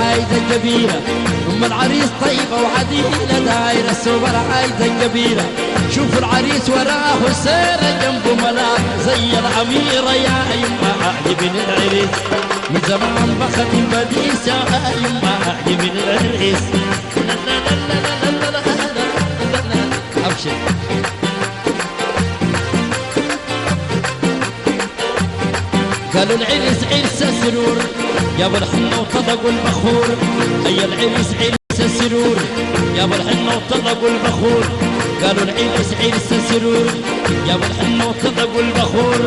عايدة كبيرة، أم العريس طيبة وعديلة، دايرة السوبر عايدة كبيرة. شوفوا العريس وراه سيرة جنبه ملاك زي الأميرة يا يما عجبني العريس، من زمان بخت البديس يا يما عجبني العريس. أبشر. قالوا العرس عرس السرور، جابوا الحنة وطلقوا البخور. أي العرس عرس السرور، جابوا الحنة وطلقوا البخور. قالوا العرس عرس السرور، جابوا الحنة وطلقوا البخور.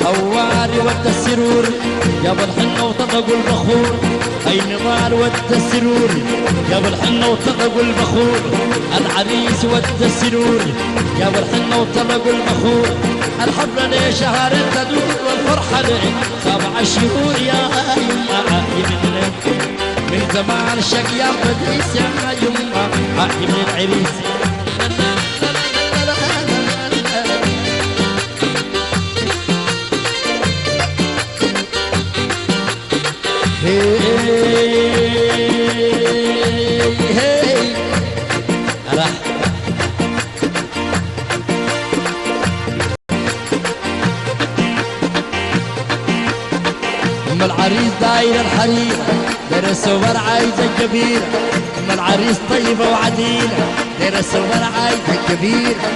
هواري ود السرور، جابوا الحنة وطلقوا البخور. أي نضال ود السرور، جابوا الحنة وطلقوا البخور. العريس ود السرور، جابوا الحنة وطلقوا البخور. الحفلة ليه شهر تدور والفرحة ليه 7 شهور يا يما عاجبني، من زمان شقيا بديس يا يما عاجبني العريس. أم العريس داير الحريرة، داير السوبر عايزة كبيرة. أم العريس طيبة وعديلة، داير السوبر عايزة كبيرة.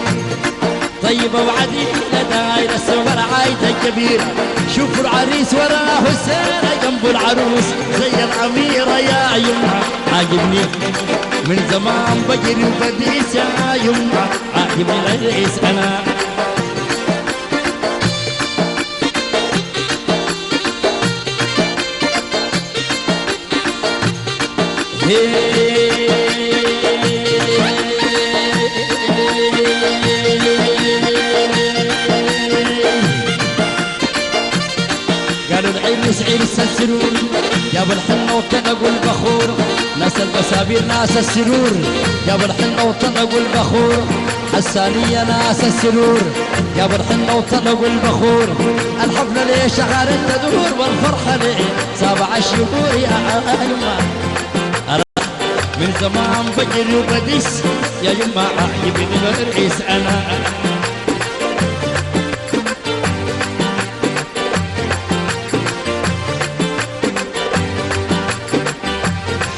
طيبة وعديلة داير السوبر عايزة كبيرة. شوفوا العريس وراه السيرة جنب العروس زي الأميرة يا يما عاجبني، من زمان بجري وبديس يا يما عاجبني العريس أنا. قالوا العرس عرس السرور، جابوا الحنة وطلقوا البخور. ناس البسابير ناس السرور، جابوا الحنة وطلقوا البخور. الثانية ناس السرور، جابوا الحنة وطلقوا البخور. الحفلة ليه شهر تدور والفرحة ليه 7 شهور يا يما، من زمان بجري وبدس يا يما عاجبني العريس أنا.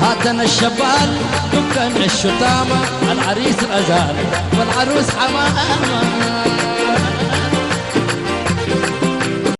هاتنا الشبال دكان الشتامة، العريس غزال والعروس حمامة.